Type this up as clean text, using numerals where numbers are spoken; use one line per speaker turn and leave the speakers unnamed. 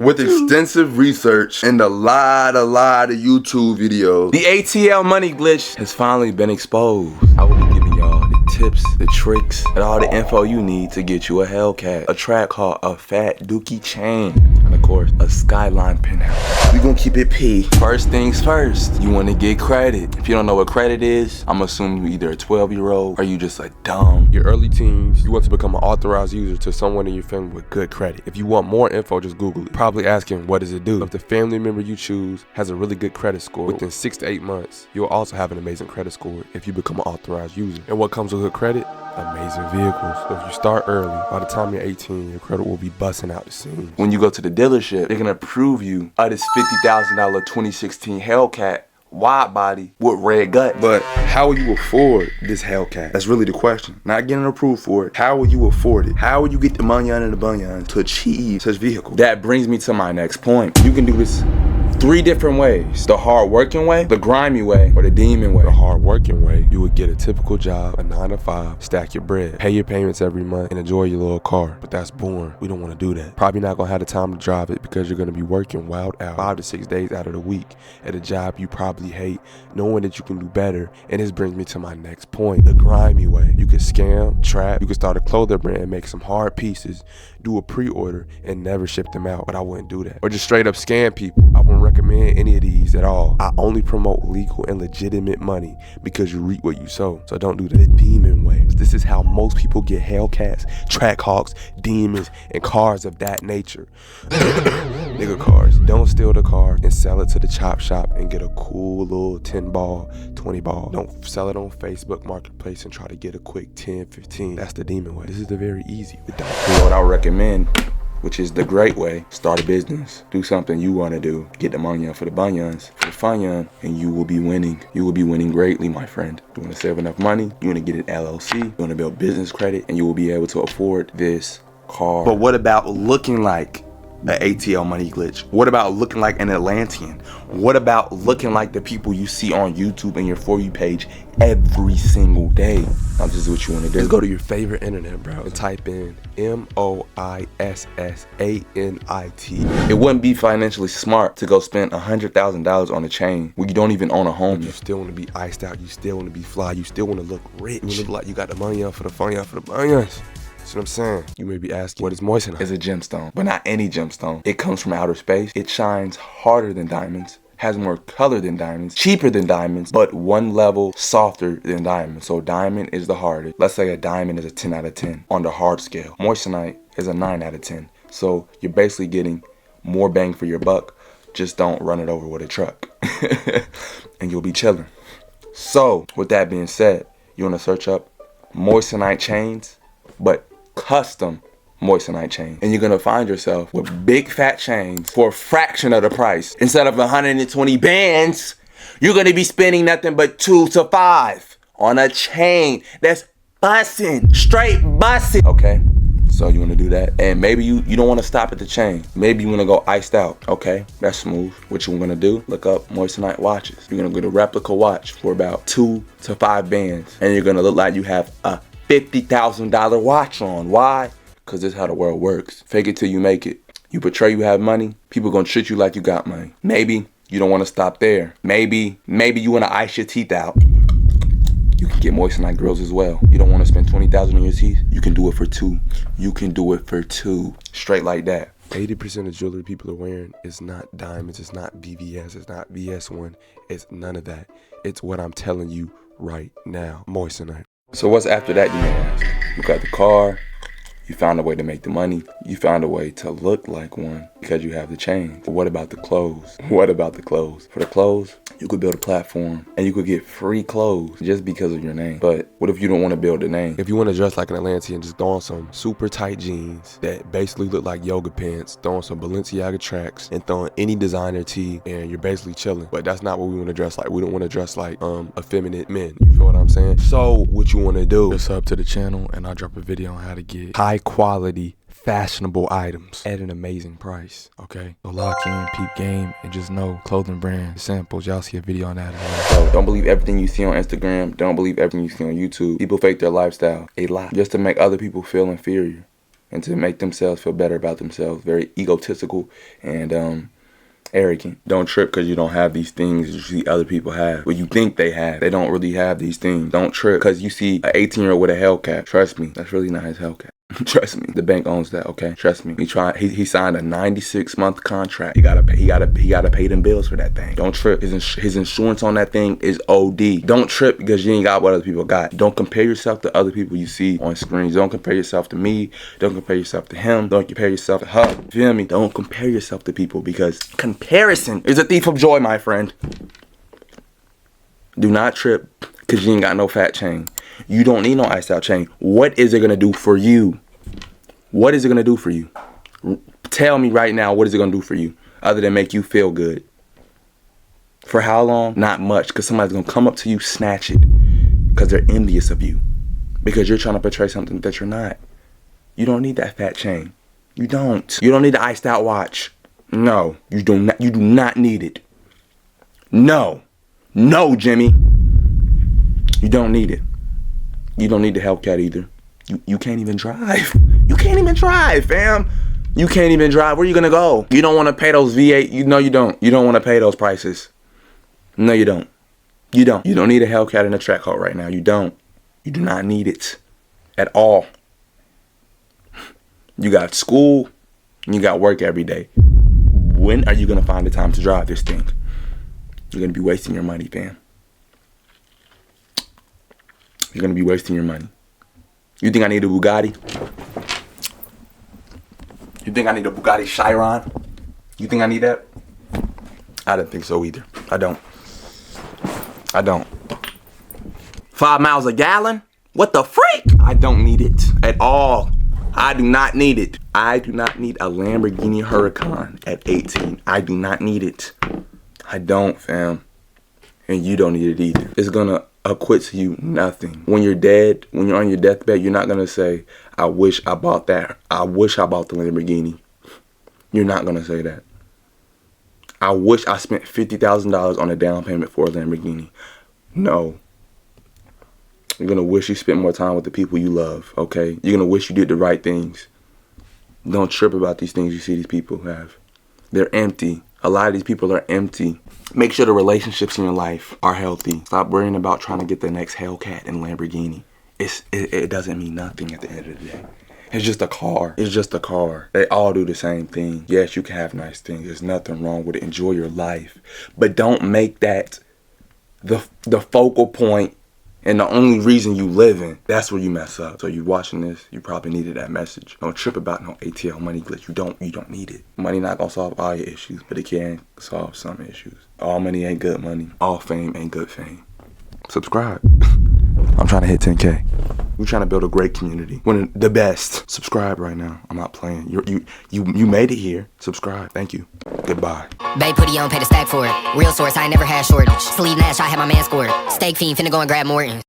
With extensive research and a lot of YouTube videos, the ATL money glitch has finally been exposed. I will be giving y'all the tips, the tricks, and all the info you need to get you a Hellcat, a track called a Fat Dookie chain, and of course, a Skyline penthouse. We gonna keep it P. First things first, you wanna get credit. If you don't know what credit is, I'm assuming you either a 12-year-old or you just a dumb.
Your early teens, you want to become an authorized user to someone in your family with good credit. If you want more info, just Google it. Probably asking, what does it do? If the family member you choose has a really good credit score, within 6 to 8 months, you'll also have an amazing credit score if you become an authorized user. And what comes with good credit? Amazing vehicles. So if you start early, by the time you're 18, your credit will be busting out the seams.
When you go to the dealership, they're gonna approve you of this $50,000 2016 Hellcat wide body with red guts. But how will you afford this Hellcat? That's really the question. Not getting approved for it. How will you afford it? How will you get the money and the bunions to achieve such vehicle? That brings me to my next point. You can do this 3 different ways: the hard working way, the grimy way, or the demon way.
The hard working way, you would get a typical job, a 9 to 5, stack your bread, pay your payments every month, and enjoy your little car. But that's boring. We don't want to do that. Probably not gonna have the time to drive it because you're gonna be working wild out 5 to 6 days out of the week at a job you probably hate, knowing that you can do better. And this brings me to my next point: the grimy way. You can scam, trap, you can start a clothing brand, make some hard pieces, do a pre-order, and never ship them out. But I wouldn't do that. Or just straight up scam people. I wouldn't recommend any of these at all. I only promote legal and legitimate money because you reap what you sow. So don't do the demon way. This is how most people get Hellcats, Trackhawks, demons, and cars of that nature. Nigga cars. Don't steal the car and sell it to the chop shop and get a cool little 10 ball, 20 ball. Don't sell it on Facebook Marketplace and try to get a quick 10, 15. That's the demon way. This is the very easy way.
You know what I would recommend, which is the great way: start a business, do something you want to do, get the money for the bunions, for the fun, and you will be winning. You will be winning greatly, my friend. You want to save enough money, you want to get an LLC, you want to build business credit, and you will be able to afford this car. But what about looking like an ATL money glitch? What about looking like an Atlantean? What about looking like the people you see on YouTube and your For You page every single day? Now, this is what you want to do.
Just go to your favorite internet browser and type in MOISSANIT.
It wouldn't be financially smart to go spend $100,000 on a chain when you don't even own a home.
You still want to be iced out. You still want to be fly. You still want to look rich. You want to look like you got the money up for the fun, for the bunions. That's what I'm saying. You may be asking, what is moissanite?
It's a gemstone, but not any gemstone. It comes from outer space. It shines harder than diamonds, has more color than diamonds, cheaper than diamonds, but 1 level softer than diamonds. So diamond is the hardest. Let's say a diamond is a 10 out of 10 on the hard scale. Moissanite is a 9 out of 10. So you're basically getting more bang for your buck. Just don't run it over with a truck and you'll be chilling. So with that being said, you want to search up moissanite chains, but custom moissanite chain, and you're gonna find yourself with big fat chains for a fraction of the price. Instead of 120 bands, you're gonna be spending nothing but 2 to 5 on a chain that's bussin', straight bussin'. Okay, so you wanna do that, and maybe you don't wanna stop at the chain. Maybe you wanna go iced out. Okay, that's smooth. What you're gonna do, look up moissanite watches. You're gonna get a replica watch for about 2 to 5 bands, and you're gonna look like you have a $50,000 watch on. Why? Because this is how the world works. Fake it till you make it. You portray you have money, people gonna treat you like you got money. Maybe you don't want to stop there. Maybe you want to ice your teeth out. You can get moissanite grills as well. You don't want to spend $20,000 on your teeth? You can do it for 2. You can do it for 2. Straight like that.
80% of jewelry people are wearing is not diamonds, it's not VVS, it's not VS1, it's none of that. It's what I'm telling you right now, moissanite.
So what's after that, you may ask? You got the car, you found a way to make the money, you found a way to look like one because you have the chain. But what about the clothes? What about the clothes? For the clothes, you could build a platform and you could get free clothes just because of your name. But what if you don't want to build a name?
If you want to dress like an Atlantean, just throw on some super tight jeans that basically look like yoga pants, throw on some Balenciaga tracks, and throw on any designer tee, and you're basically chilling. But that's not what we want to dress like. We don't want to dress like effeminate men. You feel what I'm saying? So what you want to do is sub to the channel and I'll drop a video on how to get high quality fashionable items at an amazing price. Okay, so lock in, peep game, and just know clothing brand samples. Y'all see a video on that.
So don't believe everything you see on Instagram. Don't believe everything you see on YouTube. People fake their lifestyle a lot just to make other people feel inferior. and to make themselves feel better about themselves. Very egotistical and arrogant. Don't trip because you don't have these things you see other people have. What you think they have. They don't really have these things. Don't trip because you see an 18-year-old with a Hellcat. Trust me, that's really not his Hellcat. Trust me, the bank owns that. Okay, trust me. He signed a 96-month contract. He gotta pay them bills for that thing. Don't trip. His insurance on that thing is OD. Don't trip because you ain't got what other people got. Don't compare yourself to other people you see on screens. Don't compare yourself to me. Don't compare yourself to him. Don't compare yourself to her. Feel me? Don't compare yourself to people because comparison is a thief of joy, my friend. Do not trip because you ain't got no fat chain. You don't need no iced out chain. What is it gonna do for you? What is it gonna do for you? Tell me right now, what is it gonna do for you? Other than make you feel good. For how long? Not much, because somebody's gonna come up to you, snatch it. Because they're envious of you. Because you're trying to portray something that you're not. You don't need that fat chain. You don't. You don't need the iced out watch. No, you do not need it. No. No, Jimmy. You don't need it. You don't need the Hellcat either. You can't even drive. You can't even drive, fam. You can't even drive. Where you gonna go? You don't want to pay those V8. You know you don't. You don't want to pay those prices. No, you don't. You don't. You don't need a Hellcat in a track hole right now. You don't. You do not need it at all. You got school and you got work every day. When are you gonna find the time to drive this thing? You're gonna be wasting your money, fam. You're gonna be wasting your money. You think I need a Bugatti? You think I need a Bugatti Chiron? You think I need that? I don't think so either. I don't. 5 miles a gallon? What the freak? I don't need it at all. I do not need it. I do not need a Lamborghini Huracan at 18. I do not need it. I don't, fam. And you don't need it either. It's gonna acquit to you nothing. When you're dead, when you're on your deathbed, you're not gonna say, I wish I bought that. I wish I bought the Lamborghini. You're not gonna say that. I wish I spent $50,000 on a down payment for a Lamborghini. No. You're gonna wish you spent more time with the people you love, okay? You're gonna wish you did the right things. Don't trip about these things you see these people have. They're empty. A lot of these people are empty. Make sure the relationships in your life are healthy. Stop worrying about trying to get the next Hellcat and Lamborghini. It doesn't mean nothing at the end of the day. It's just a car. It's just a car. They all do the same thing. Yes, you can have nice things. There's nothing wrong with it. Enjoy your life. But don't make that the focal point and the only reason you live in. That's where you mess up. So you watching this, you probably needed that message. Don't trip about no ATL money glitch. You don't need it. Money not gonna solve all your issues, but it can solve some issues. All money ain't good money. All fame ain't good fame. Subscribe. I'm trying to hit 10K. We're trying to build a great community. One of the best. Subscribe right now. I'm not playing. You made it here. Subscribe. Thank you. Goodbye.
Bay put on, pay the stack for it. Real source, I ain't never had shortage. Sleeve Nash, I had my man scored. Steak fiend, finna go and grab Morton.